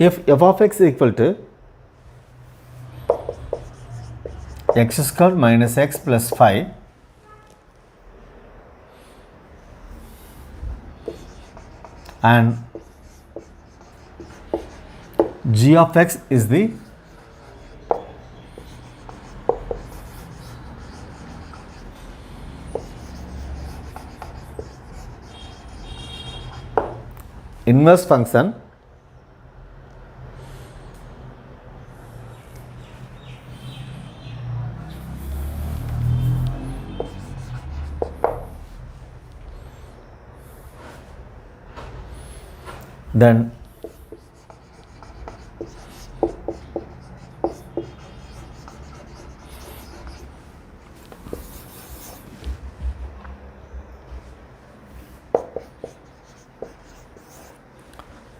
If f of x equal to x squared minus x plus 5 and g of x is the inverse function, then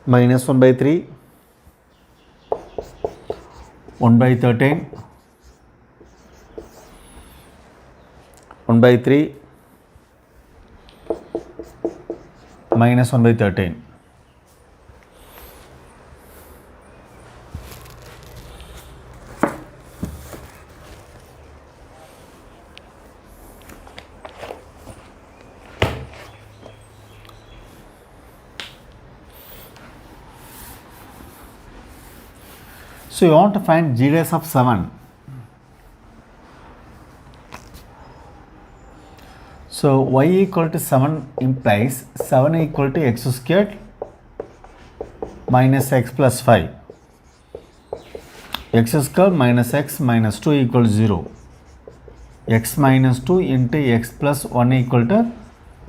minus 1 by 3, 1 by 13, 1 by 3, minus 1 by 13. So you want to find g dash of 7. So y equal to 7 implies 7 equal to x squared minus x plus 5. X squared minus x minus 2 equals 0. X minus 2 into x plus 1 equal to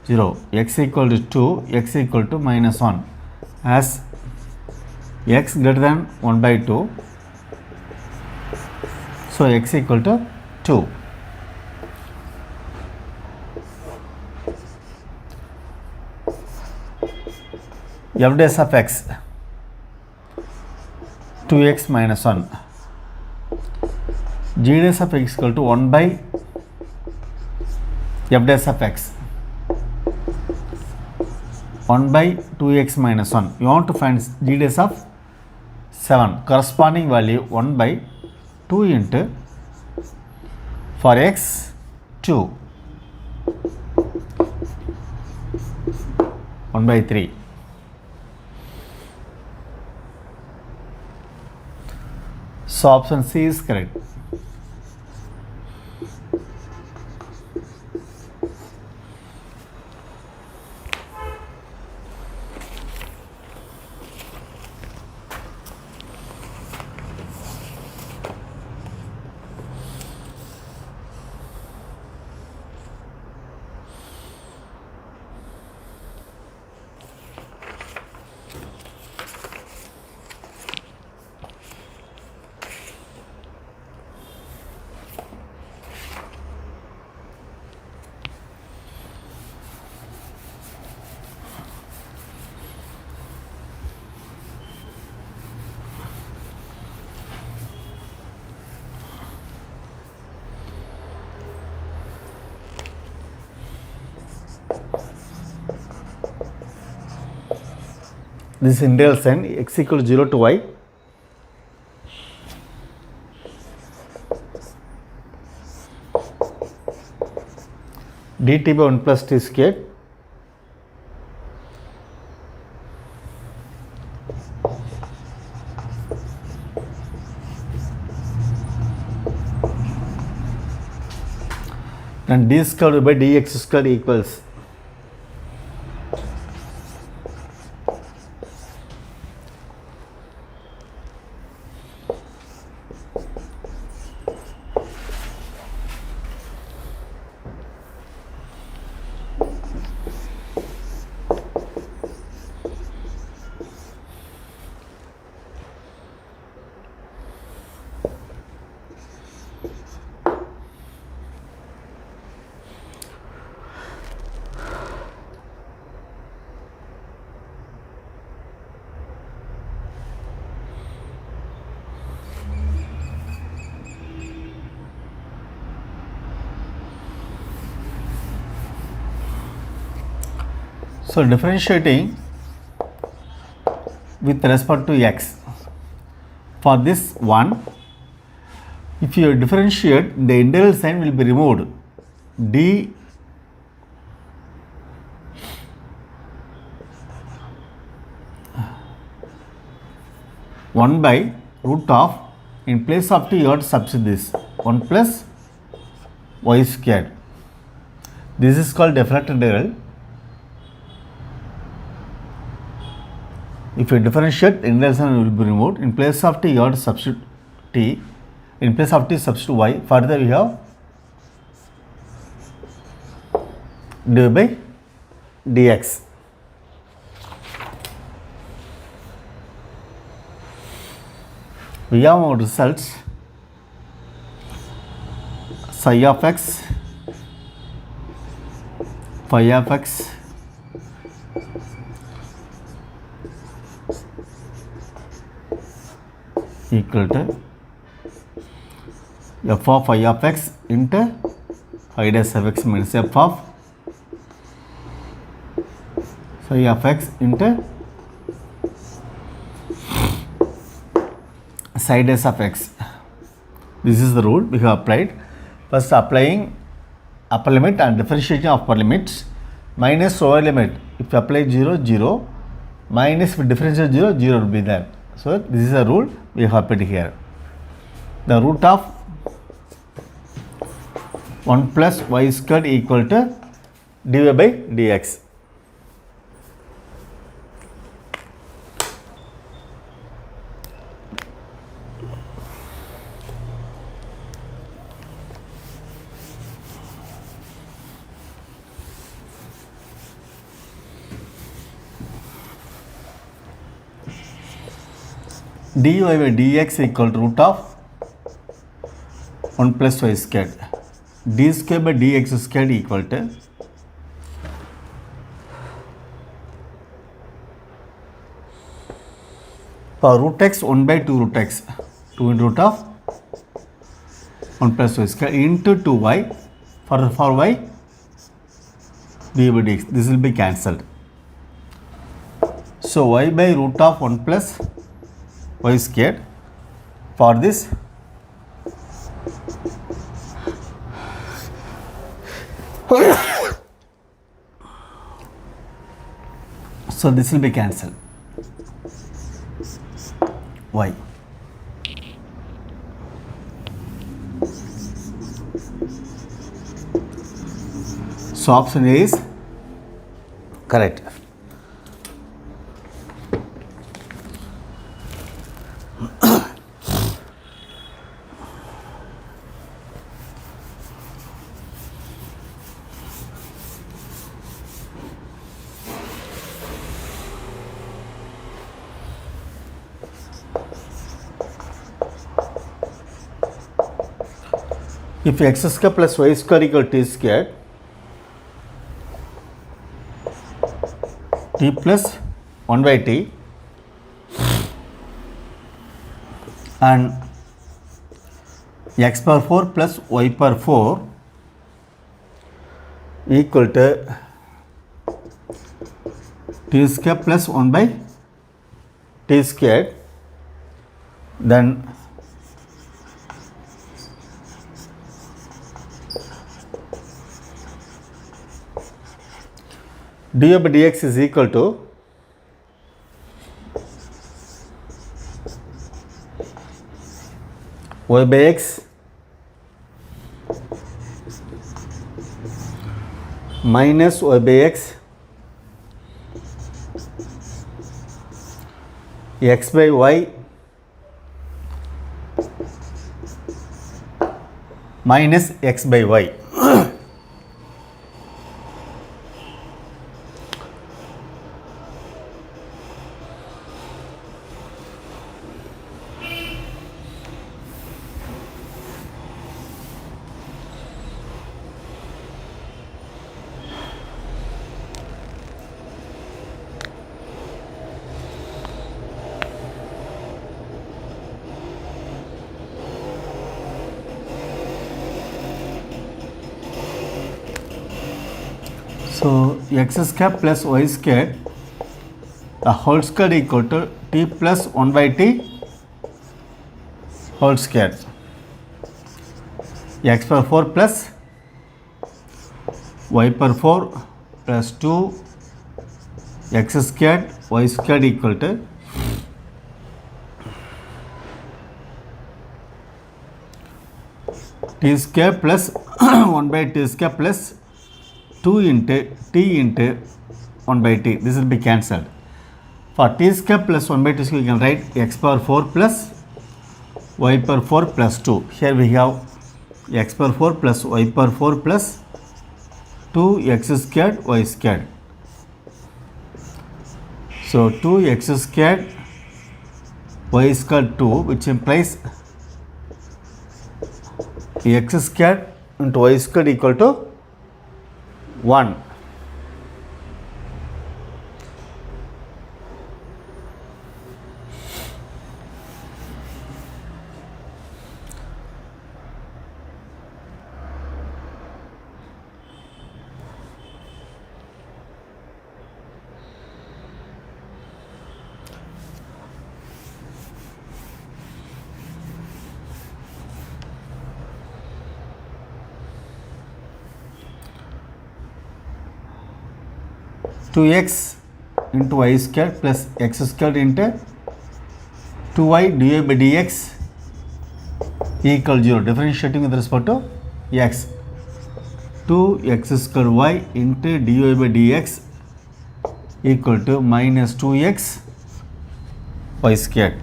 0. X equal to 2, x equal to minus 1. As x greater than 1 by 2, so x equal to 2. F dash of x 2x minus 1. G dash of x equal to 1 by f dash of x 1 by 2x minus 1. You want to find g dash of 7. Corresponding value 1 by 2 into for x 2 1 by 3. So option C is correct. This is integral sign x equal to 0 to y. dt by 1 plus t squared and d squared by dx squared equals so differentiating with respect to x. For this one, if you differentiate, the integral sign will be removed. D 1 by root of, in place of t you have to substitute this 1 plus y squared. This is called definite integral. If you differentiate, the integral sign will be removed. In place of t you have to substitute t. In place of t substitute y. Further we have dy by dx. We have our results. Psi of x, phi of x equal to f of phi of x into phi dash of x minus f of psi of x into psi dash of x. This is the rule we have applied. First applying upper limit and differentiation of upper limits, minus lower limit. If you apply 0, 0, minus if you differentiate 0, 0 will be there. So this is a rule we have applied here. The root of 1 plus y squared equal to dy by dx. dy by dx equal to root of 1 plus y squared. D square by dx squared equal to for root x 1 by 2 root x, 2 into root of 1 plus y squared into 2y for y dy by dx. This will be cancelled. So y by root of 1 plus y squared. For this so this will be cancelled. Y. So option A is correct. If x square plus y square equal to t squared, t plus 1 by t and x power 4 plus y power 4 equal to t square plus 1 by t squared, then dy by dx is equal to y by x minus y by x, x by y minus x by y. So x square plus y square, the whole square equal to t plus 1 by t whole square, x power 4 plus y power 4 plus 2 x squared y squared equal to t square plus 1 by t square plus 2 into t into 1 by t. This will be cancelled. For t square plus 1 by t square, you can write x power 4 plus y power 4 plus 2. Here we have x power 4 plus y power 4 plus 2 x squared y squared. So 2 x squared y squared 2, which implies x squared into y squared equal to 1. Two x into y squared plus x squared into 2y dy by dx equal 0. Differentiating with respect to x. 2x squared y into dy by dx equal to minus 2x y squared.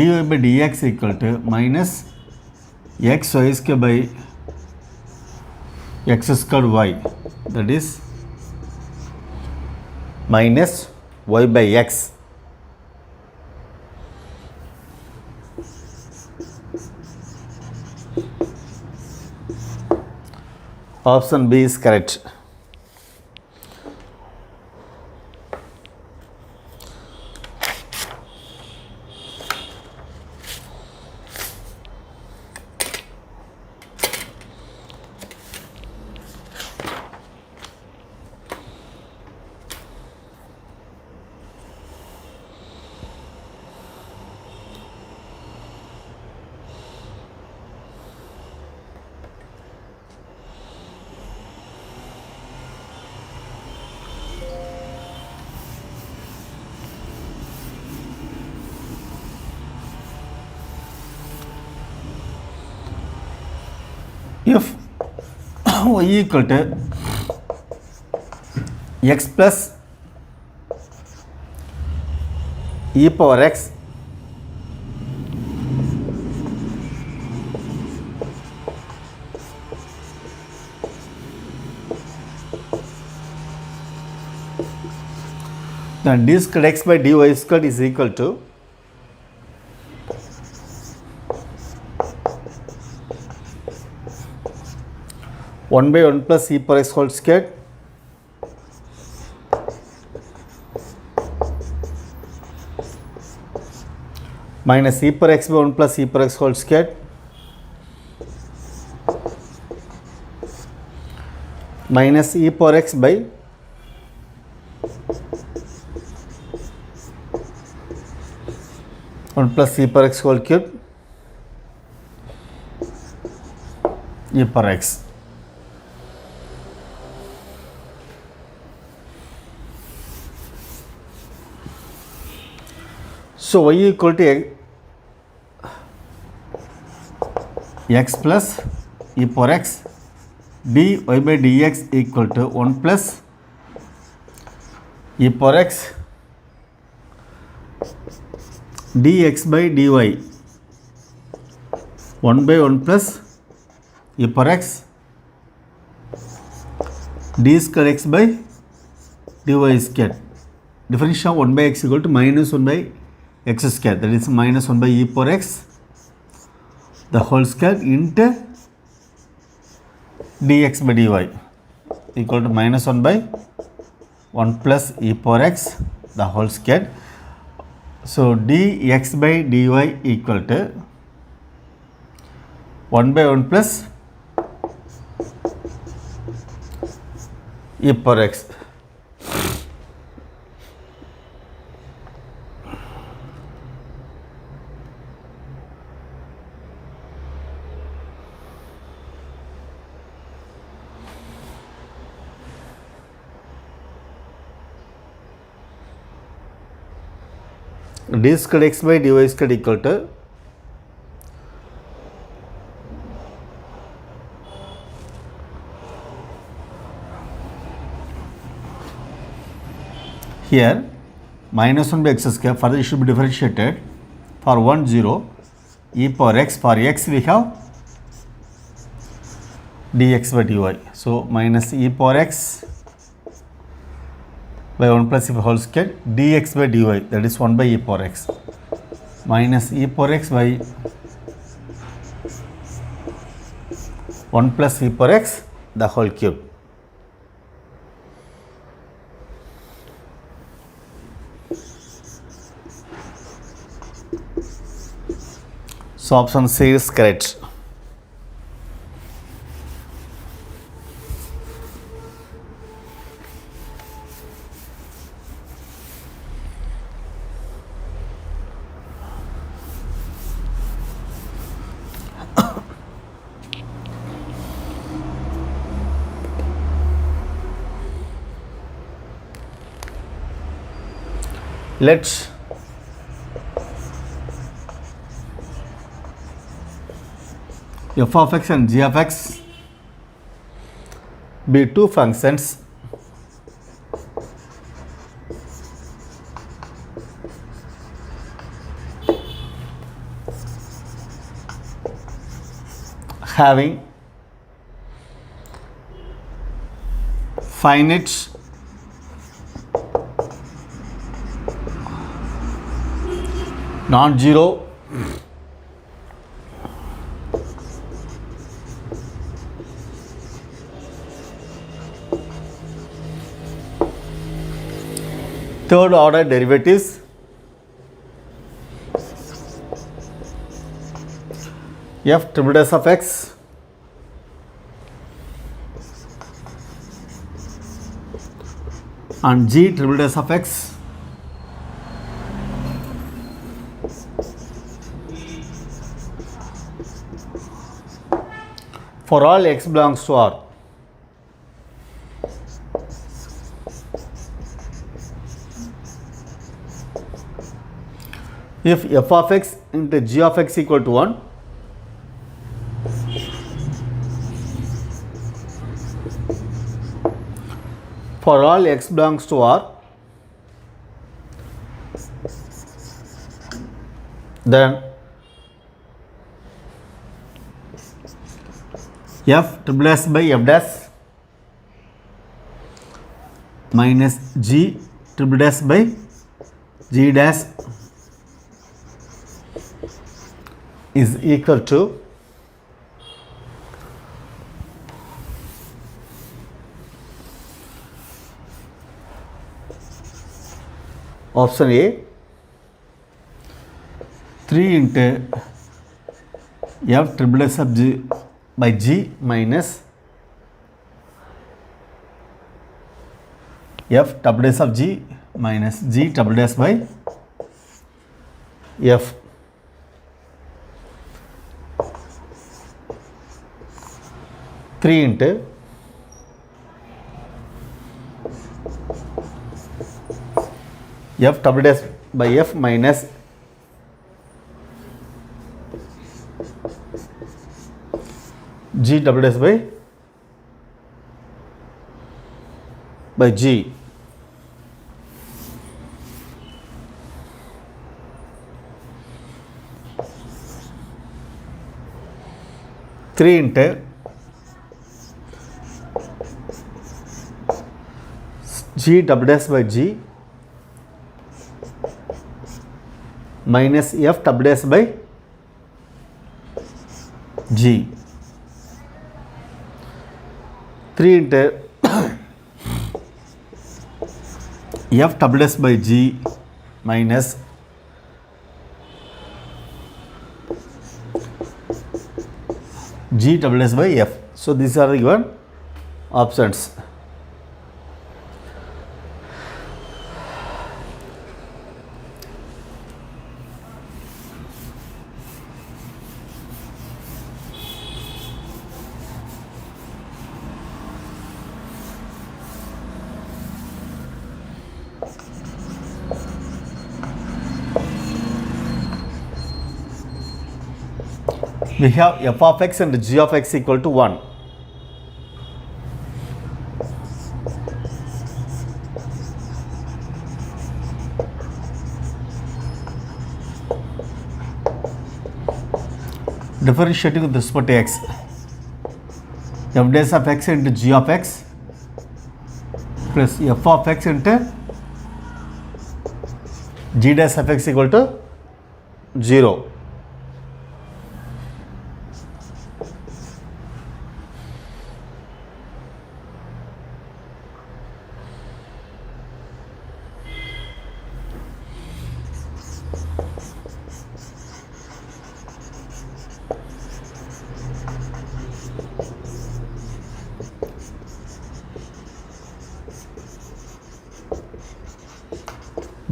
Dy by dx equal to minus x y squared by x squared y, that is minus y by x. Option B is correct. If y equal to x plus e power x then d squared x by dy squared is equal to 1 by 1 plus e power x whole squared minus e power x by 1 plus e power x whole squared minus e power x by 1 plus e power x whole cube e power x. So y equal to x plus e power x dy by dx equal to 1 plus e power x dx by dy 1 by 1 plus e power x d square x by dy square. Differentiation of 1 by x equal to minus 1 by x square, that is minus 1 by e power x the whole square into dx by dy equal to minus 1 by 1 plus e power x the whole square. So dx by dy equal to 1 by 1 plus e power x. d squared x by dy squared equal to here minus 1 by x square. Further it should be differentiated for 1 0 e power x. For x we have dx by dy. So minus e power x by 1 plus e whole square dx by dy, that is 1 by e power x minus e power x by 1 plus e power x the whole cube. So option C is correct. Let f of x and g of x be two functions having finite non-zero third order derivatives f triple dash of x and g triple dash of x for all x belongs to R. If f of x into g of x equal to 1, for all x belongs to R, then f triple s by f dash minus g triple dash by g dash is equal to option A 3 into f triple s of g by g minus f double dash of g minus g double dash by f. Three into f double dash by f minus g double dash by g. Three into g double dash by g minus f double dash by g. 3 into f double dash by g minus g double dash by f. So these are the given options. we have f of x and g of x equal to 1. Differentiating with respect to x, f dash of x into g of x plus f of x into g dash of x equal to 0.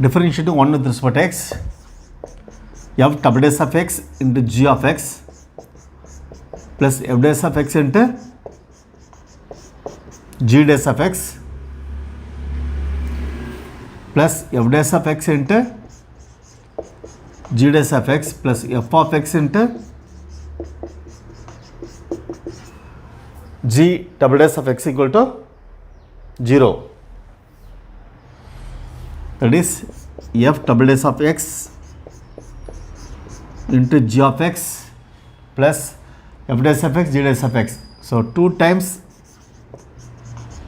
Differentiating 1 with respect to x, f double dash of x into g of x plus f dash of x into g dash of x plus f dash of x into g dash of x plus f of x into g double dash of x equal to 0. That is f double dash of x into g of x plus f dash of x, g dash of x. So 2 times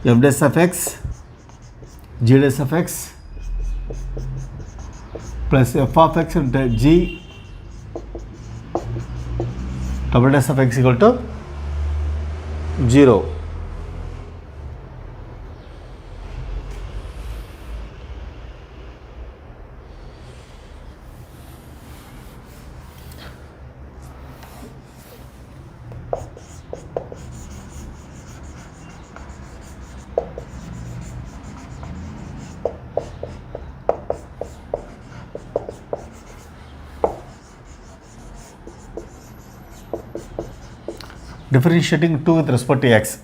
f dash of x, g dash of x plus f of x into g double dash of x equal to 0. Differentiating 2 with respect to x,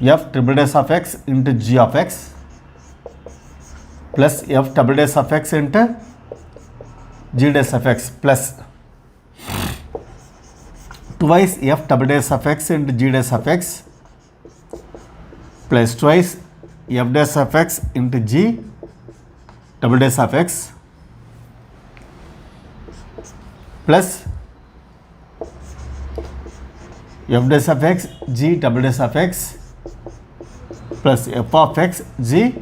f triple dash of x into g of x plus f double dash of x into g dash of x plus twice f double dash of x into g dash of x plus twice f dash of x into g double dash of x plus f dash of x g double dash of x plus f of x g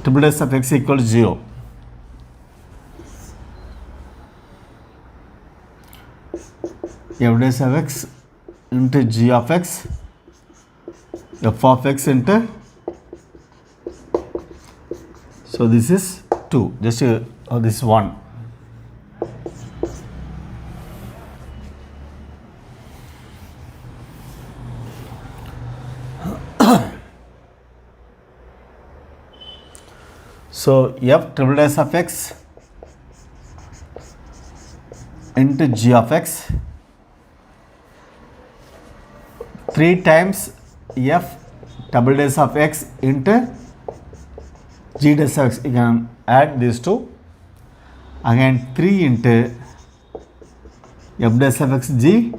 triple dash of x equal to 0. F dash of x into g of x, f of x into, so this is 2, just this is 1. So f triple dash of x into g of x 3 times f double dash of x into g dash of x. You can add these two. Again 3 into f dash of x g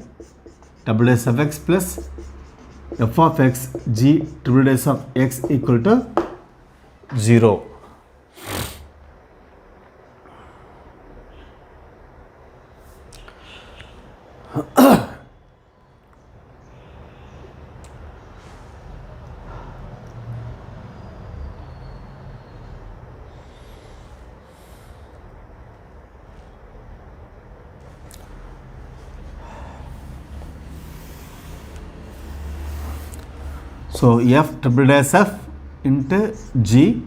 double dash of x plus f of x g triple dash of x equal to 0. So f triple dash f into g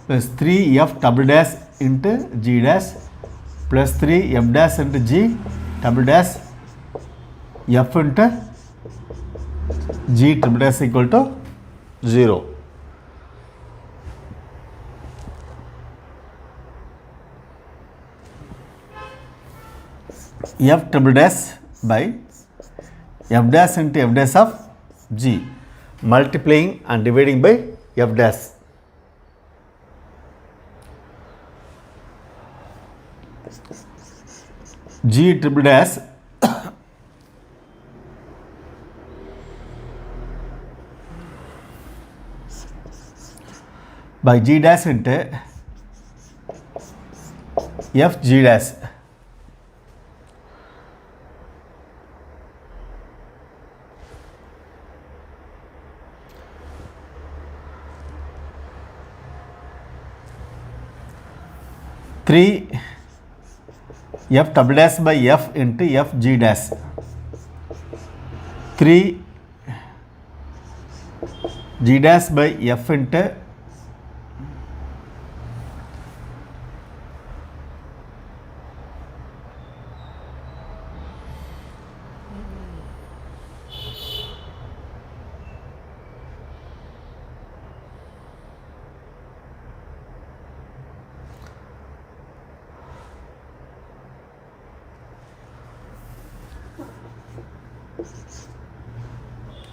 plus 3 f double dash into g dash plus 3 f dash into g double dash f into g triple dash equal to 0. F triple dash by f dash into f dash of g, multiplying and dividing by f dash. G triple dash by G dash into F G dash. Three F double dash by F into F G dash. 3 G dash by F into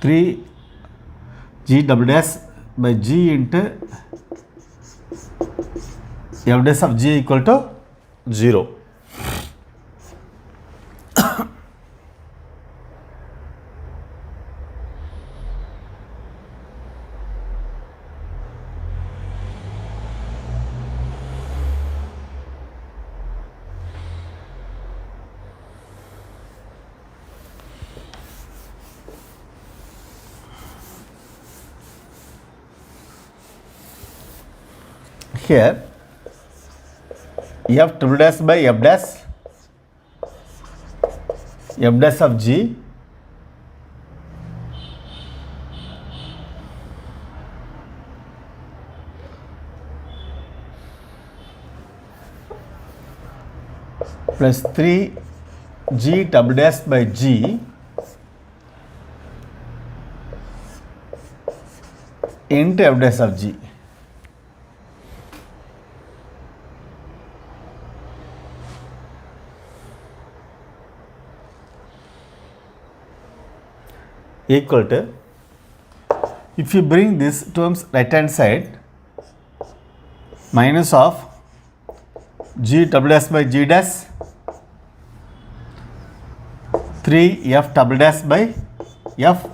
three G double dash by G into F dash of G equal to 0. Here F triple dash by F dash of G plus 3 G double dash by G into F dash of G. Equal to, if you bring this terms right hand side, minus of G double dash by G dash 3 F double dash by F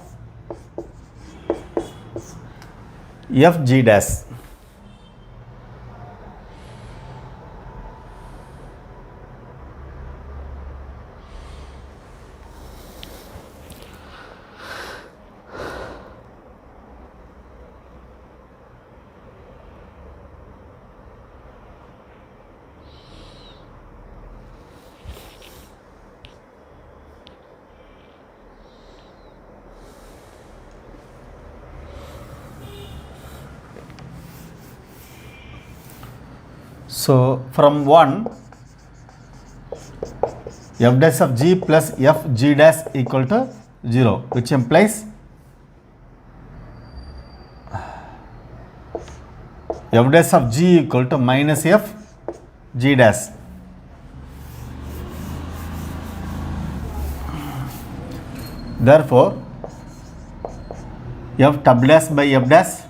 G dash. So from 1 F dash of G plus F G dash equal to 0, which implies F dash of G equal to minus F G dash. Therefore, F double dash by F dash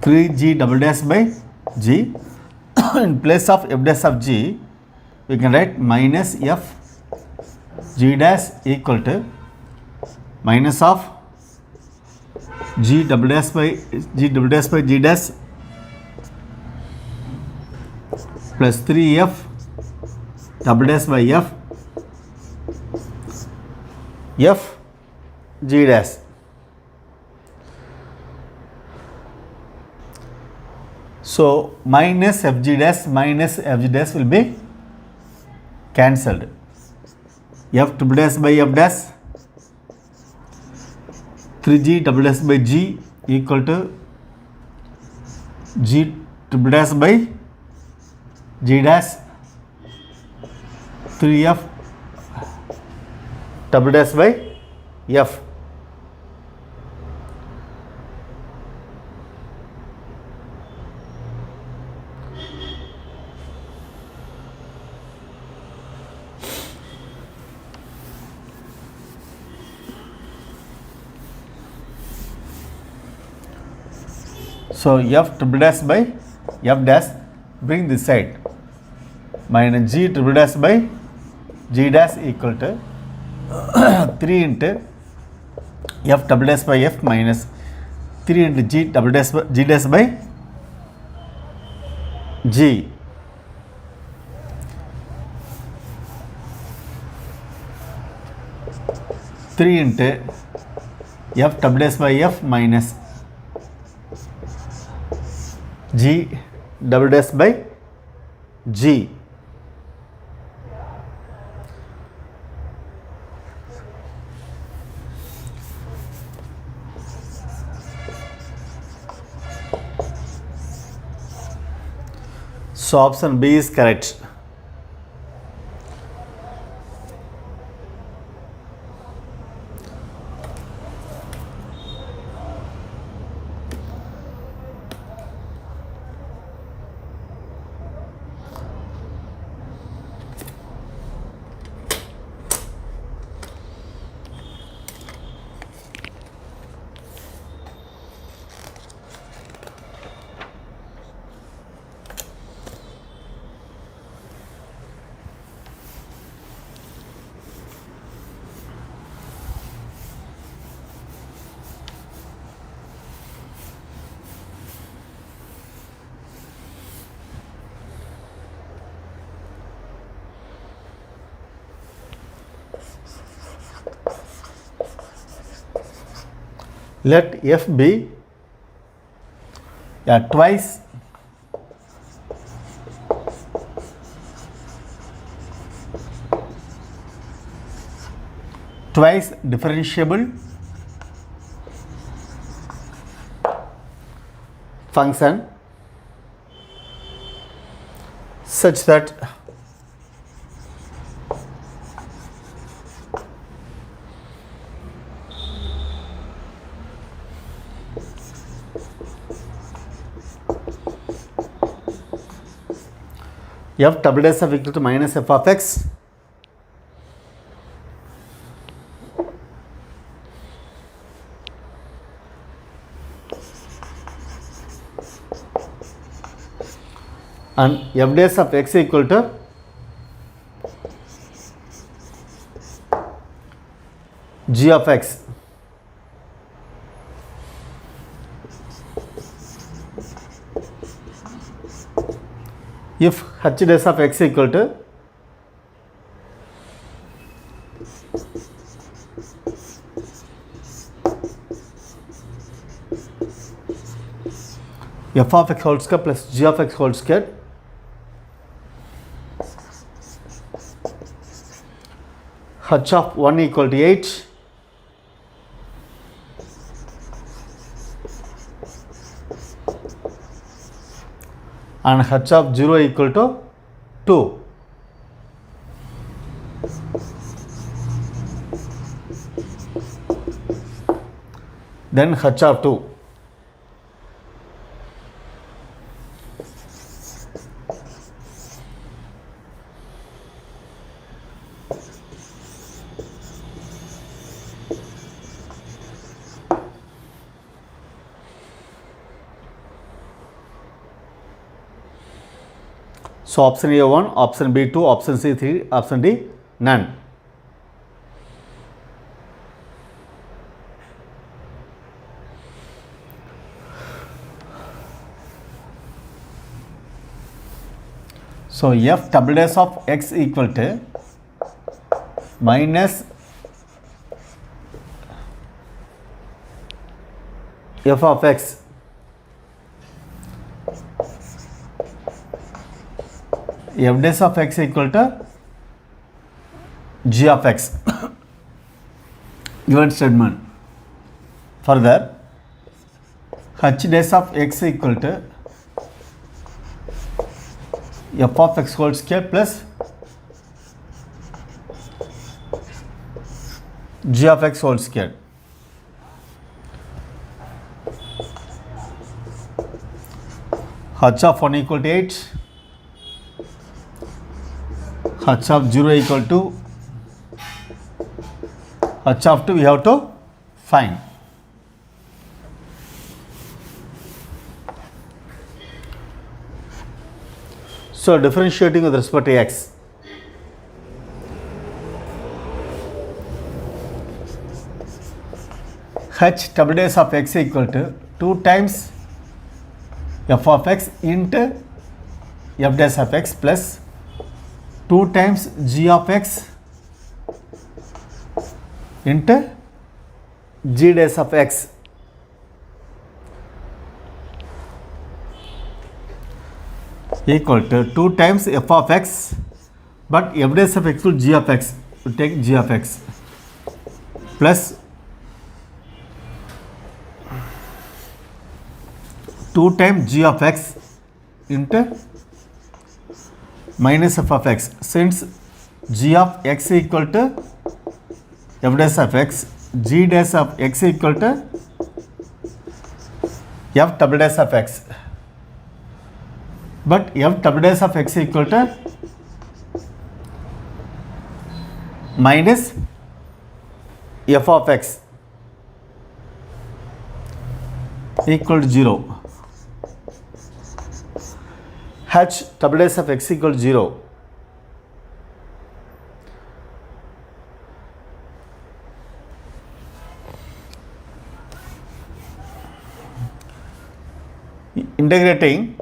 3 G double dash by G. In place of F dash of G, we can write minus F G dash equal to minus of G double dash by G dash plus 3F double dash by F G dash. So minus F G dash minus F G dash will be cancelled. F double dash by F dash 3G double dash by G equal to G triple dash by G dash 3F double dash by F. So F triple dash by F dash, bring this side, minus G triple dash by g dash equal to 3 into f double dash by f minus 3 into g double dash by g dash by g. Three into f double dash by f minus g double dash by g. So option B is correct. Let f be twice differentiable function such that f double dash of equal to minus f of x and f dash of x equal to g of x. If h dash of x equal to f of x whole square plus g of x whole square, h of 1 equal to 8, and h of 0 equal to 2. Then h of 2. So option A 1, option B 2, option C 3, option D none. So f double dash of x equal to minus f of x f dash of x equal to g of x given statement. Further, h dash of x equal to f of x whole square plus g of x whole square. H of 1 equal to 8, h of 0 equal to h of 2 we have to find. So differentiating with respect to x, h double dash of x equal to 2 times f of x into f dash of x plus 2 times g of x into g dash of x equal to 2 times f of x, but f dash of x will g of x, we take g of x plus 2 times g of x into minus f of x. Since g of x equal to f dash of x, g dash of x equal to f double dash of x, but f double dash of x equal to minus f of x equal to 0. H double dash of x equal to 0. Integrating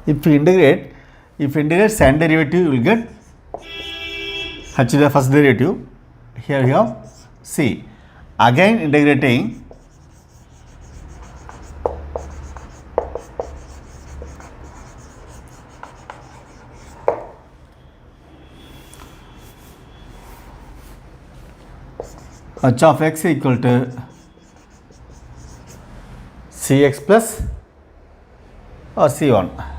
if you integrate second derivative, you will get h the first derivative. Here you have c. Again integrating h of x equal to cx plus or c1.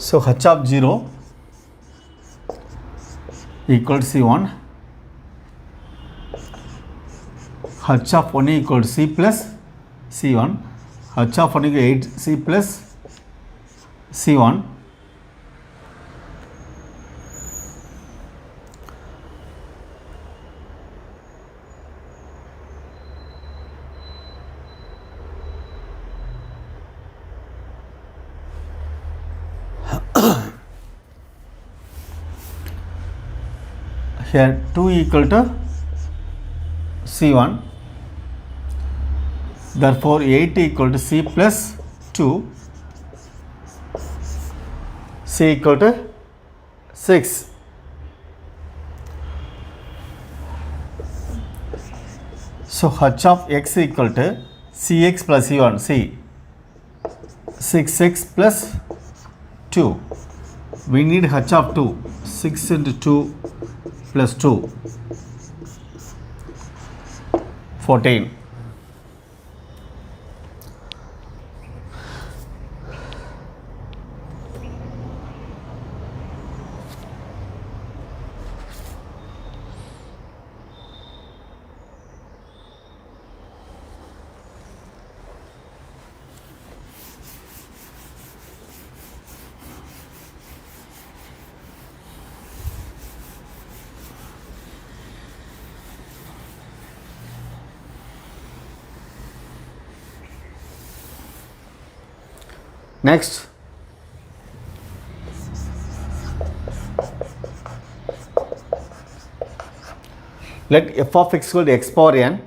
So h of 0 equal to c1, h of 1 equal to c plus c1, h of 1 equal to 8 c plus c1, here 2 equal to c1, therefore 8 equal to c plus 2, c equal to 6. So h of x equal to cx plus c1, c 6x plus 2. We need h of 2, 6 into 2 plus 2, 14. Next, let f of x equal to x power n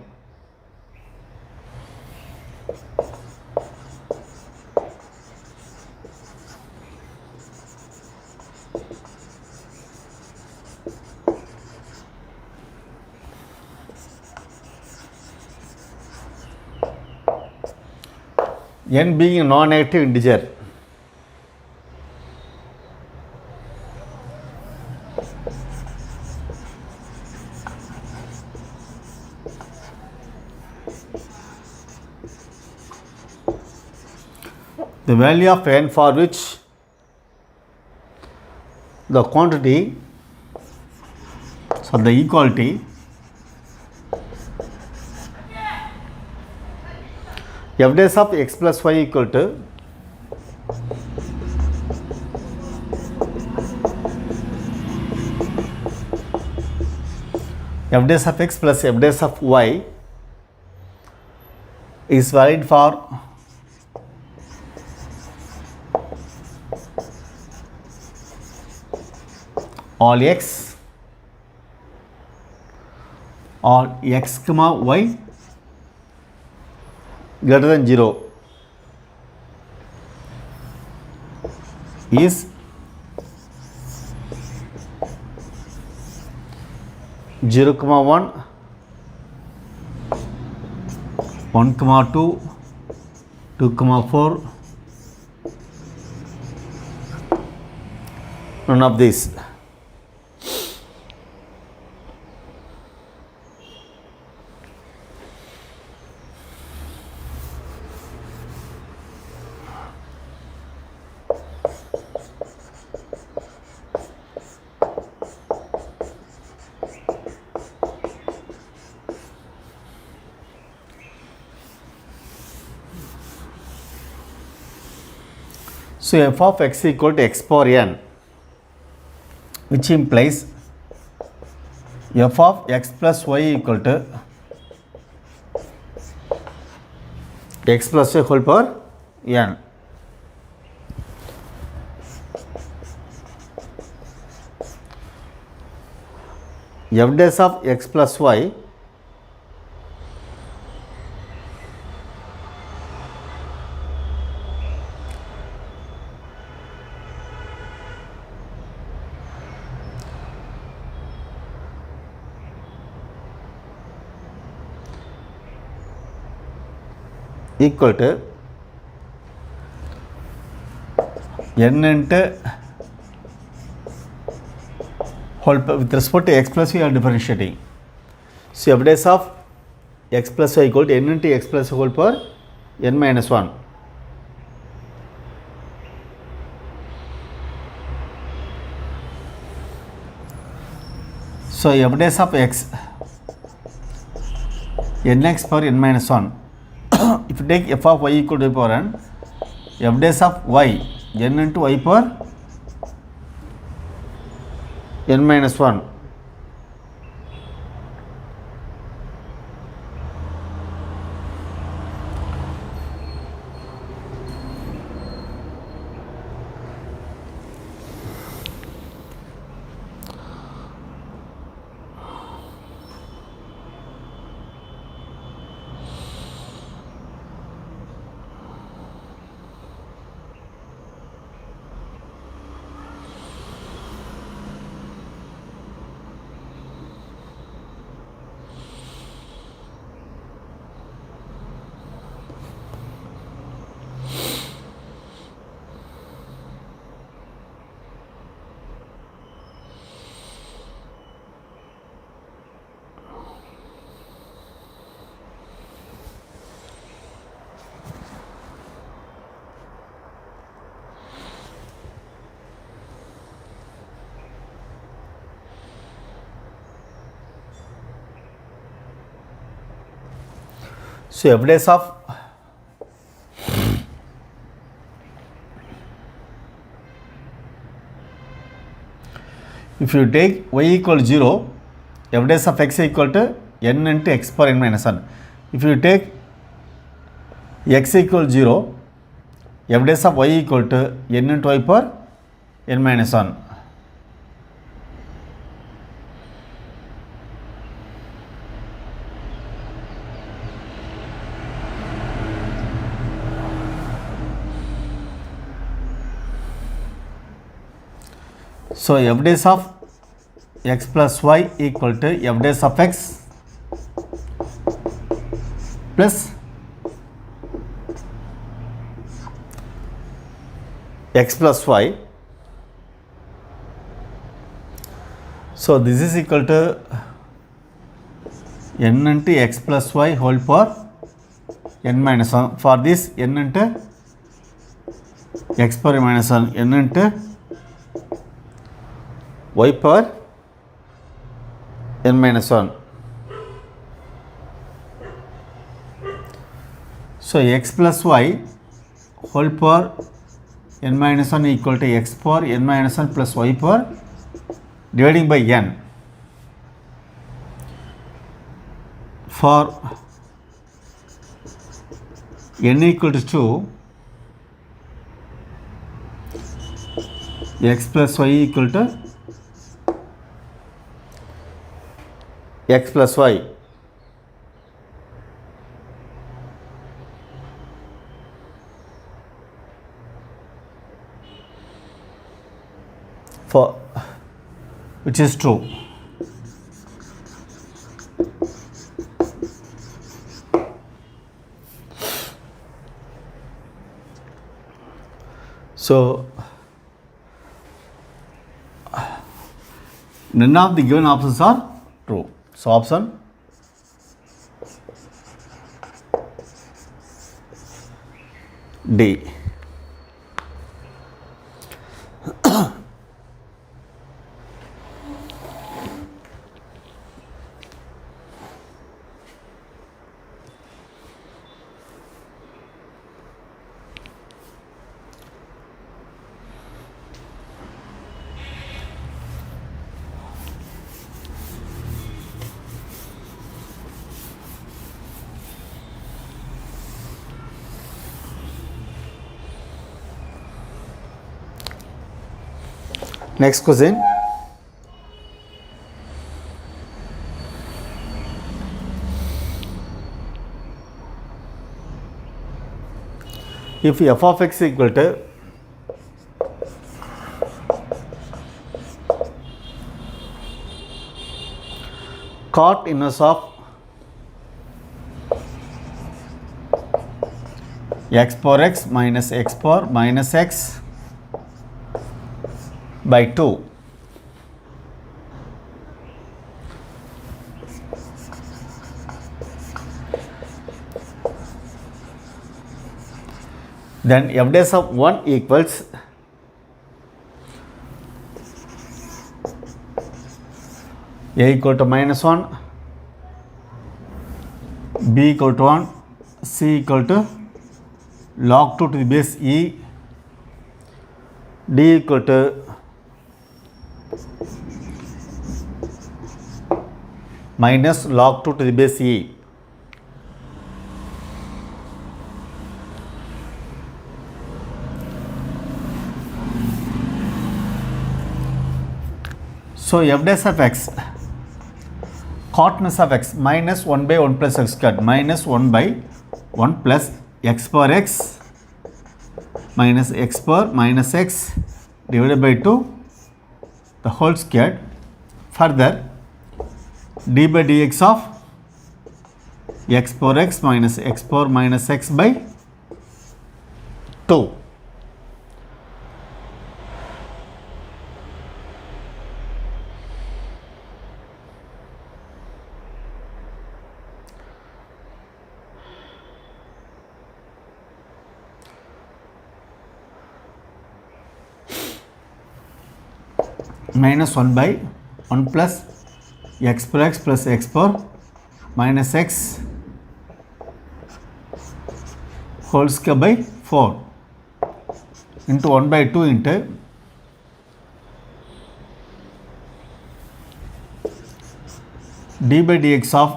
n being a non-negative integer. The value of n for which the quantity, so the equality f dash of x plus y equal to f dash of x plus f dash of y is valid for all x or x comma y greater than 0 is zero comma 1, 1 comma 2, 2 comma 4, none of these. So f of x equal to x power n, which implies f of x plus y equal to x plus y whole power n. F dash of x plus y equal to n into whole with respect to x plus y are differentiating. So f dash of x plus y equal to n into x plus y whole power n minus 1. So f dash of x nx power n minus 1. If you take f of y equal to y power n, f dash of y n into y power n minus 1. So f dash of if you take y equal to 0, f dash of x equal to n into x power n minus 1. If you take x equal to 0, f dash of y equal to n into y power n minus 1. So f dash of x plus y equal to f dash of x plus x plus y. So this is equal to n into x plus y whole power n minus 1. For this n into x power n minus 1, n into y power n minus 1. So x plus y whole power n minus 1 equal to x power n minus 1 plus y power dividing by n. for n equal to 2, x plus y equal to x plus y. For which is true. So none of the given options are true. So option D. Next question. If f of x equal to cot inverse of x power x minus x power minus x by 2, then f dash of 1 equals a equal to minus 1, b equal to 1, c equal to log 2 to the base e, d equal to minus log 2 to the base e. So f dash of x, cot inverse of x minus 1 by 1 plus x squared minus 1 by 1 plus x power x minus x power minus x divided by 2 the whole squared. Further, d by dx of x power x minus x power minus x by 2. Minus 1 by 1 plus x per x plus x power minus x whole square by 4 into 1 by 2 into d by dx of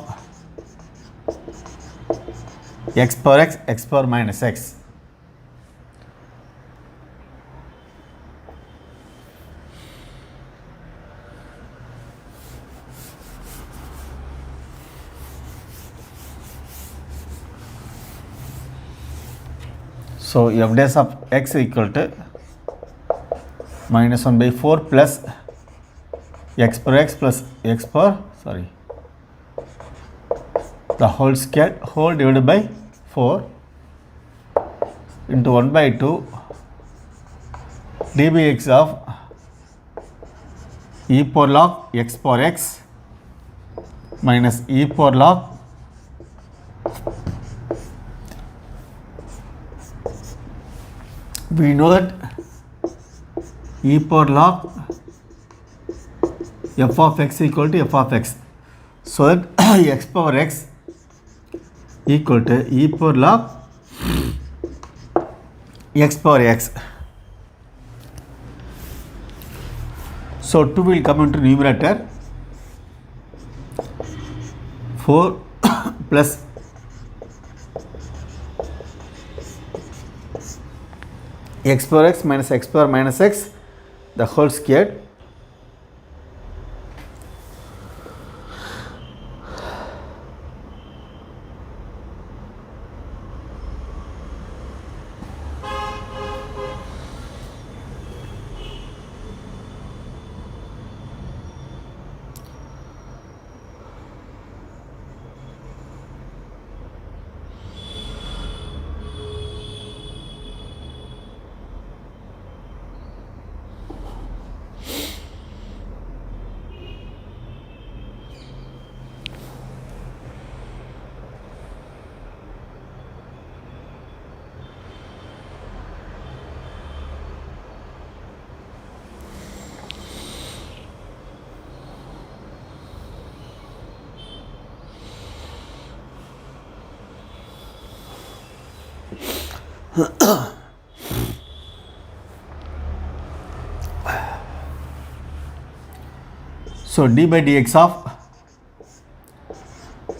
x power x, x power minus x. So f dash of x equal to minus 1 by 4 plus x per x plus x per the whole square whole divided by 4 into 1 by 2 d by x of e power log x power x minus e power log we know that e power log f of x equal to f of x. So that x power x equal to e power log x power x. So 2 will come into numerator, 4 plus x power x minus x power minus x the whole squared so d by dx of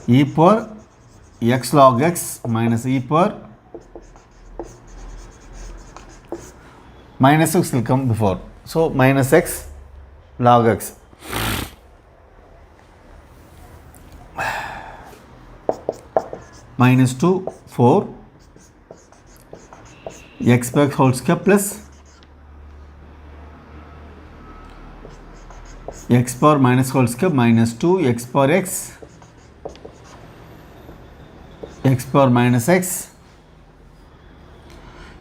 e power x log x minus e power minus x will come before, so minus x log x minus 2 4 x by x whole square plus x power minus whole square minus 2 x power x x power minus x.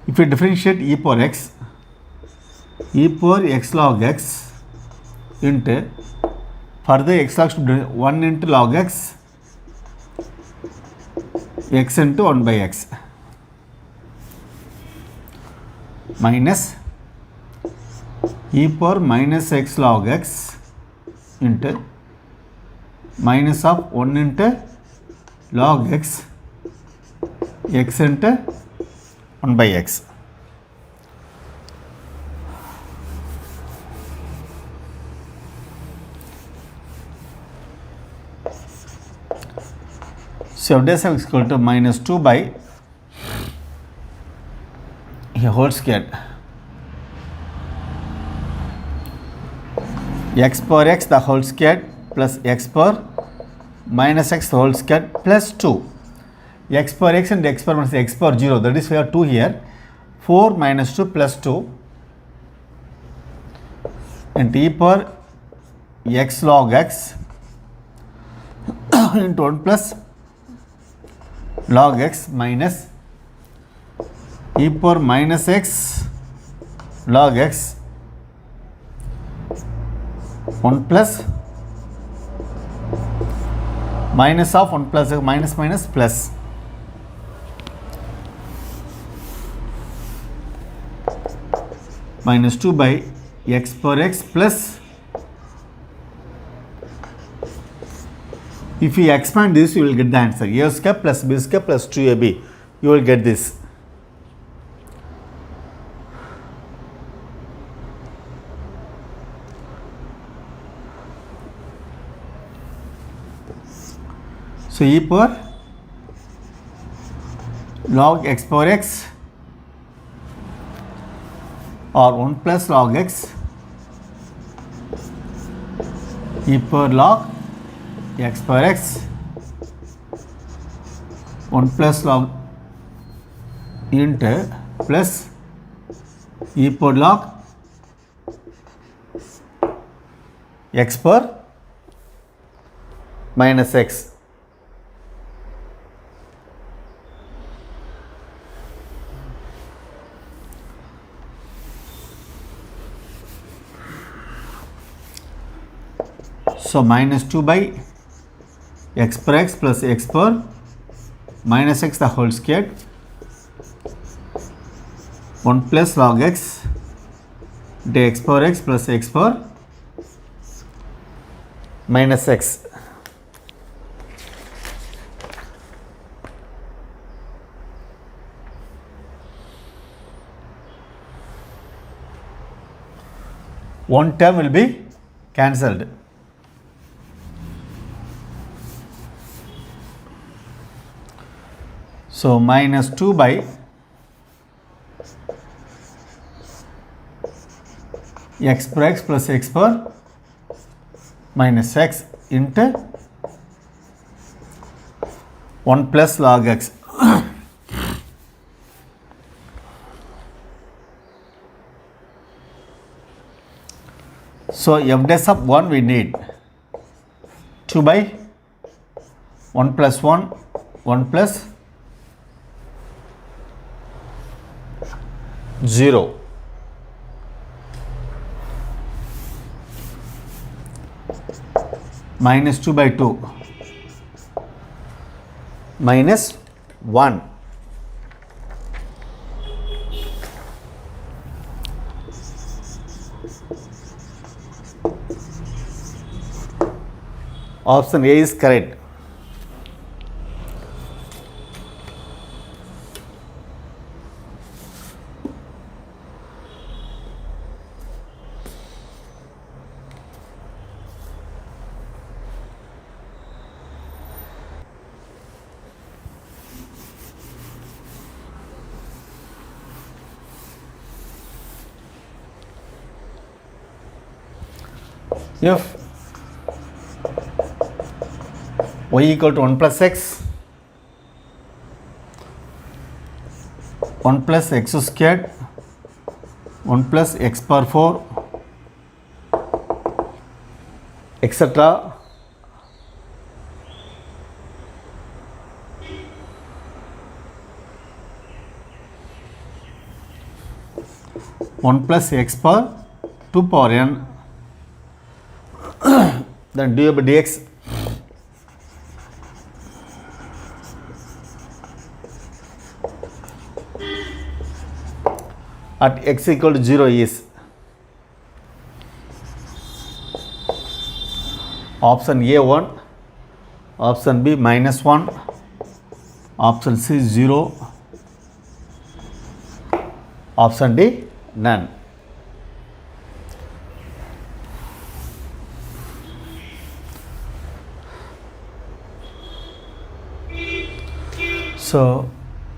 If we differentiate e power x log x into further x log should be 1 into log x into 1 by x minus e power minus x log x into minus of 1 into log x into 1 by x. So f dash is equal to minus 2 by a whole squared x power x the whole squared plus x power minus x the whole squared plus 2 x power x and x power minus x power 0, that is we have 2 here, 4 minus 2 plus 2 and e power x log x into 1 plus log x minus e power minus x log x 1 plus minus of 1 plus minus minus plus minus 2 by x power x plus, if you expand this you will get the answer a square plus b square plus 2ab, you will get this. So e power log x power x or 1 plus log x e power log x power x 1 plus log into plus e power log x power minus x. So minus 2 by x power x plus x power minus x the whole squared 1 plus log x into x power x plus x power minus x. One term will be cancelled. So minus 2 by x per x plus x per minus x into 1 plus log x. So f dash of 1 we need 2 by 1 plus 1, 1 plus 0. Minus 2 by 2 minus 1. Option A is correct. If y equal to 1 plus x, 1 plus x squared, 1 plus x power 4, etc. One plus x power 2 power n, then du by dx at x equal to 0 is option A 1, option B minus 1, option C 0, option D none. So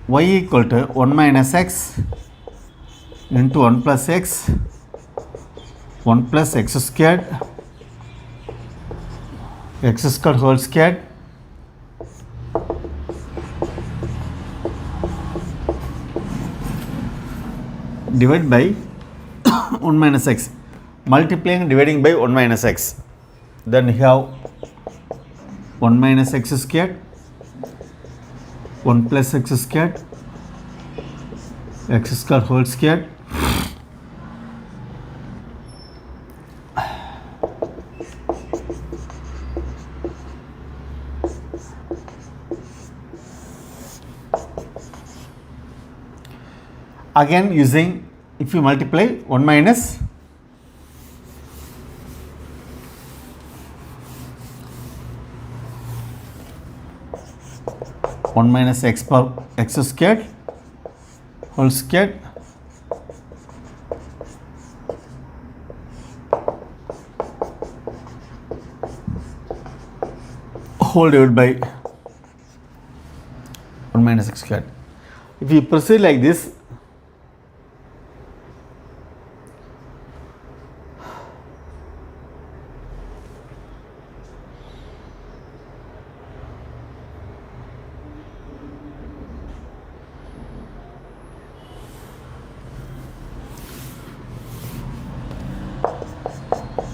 y equal to 1 minus x into 1 plus x, 1 plus x squared whole squared divided by 1 minus x, multiplying and dividing by 1 minus x, then you have 1 minus x squared, 1 plus x squared whole squared again using, if you multiply 1 minus x power x squared whole squared whole divided by 1 minus x squared. If you proceed like this,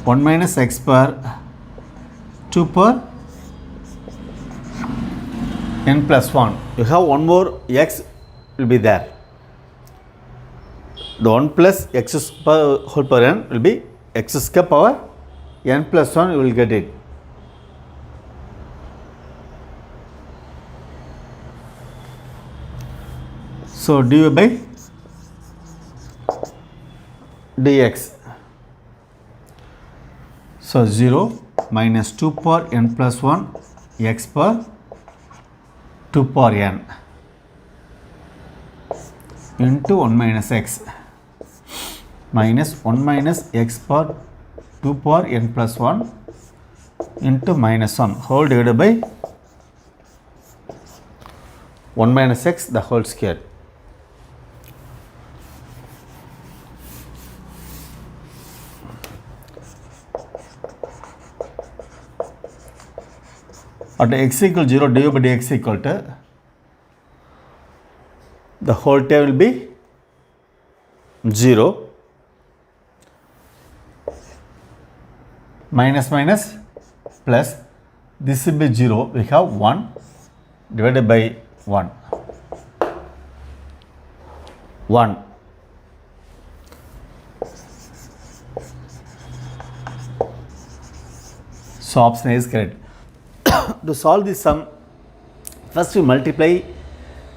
one minus x power 2 power n plus 1. You have one more x will be there. The 1 plus x whole power n will be x square power n plus 1, you will get it. So dy by dx. So 0 minus 2 power n plus 1 x power 2 power n into 1 minus x minus 1 minus x power 2 power n plus 1 into minus 1 whole divided by 1 minus x the whole square. At x equal 0, dy by dx equal to, the whole term will be 0, minus minus plus, this will be 0, we have 1 divided by 1, 1. So option A is correct. To solve this sum, first we multiply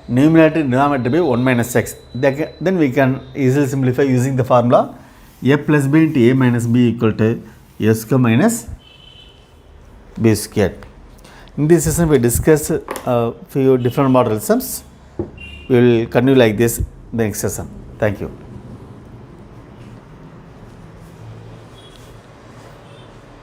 numerator and denominator by 1 minus x. Then we can easily simplify using the formula a plus b into a minus b equal to a square minus b square. In this session we discuss a few different model sums. We will continue like this in the next session. Thank you.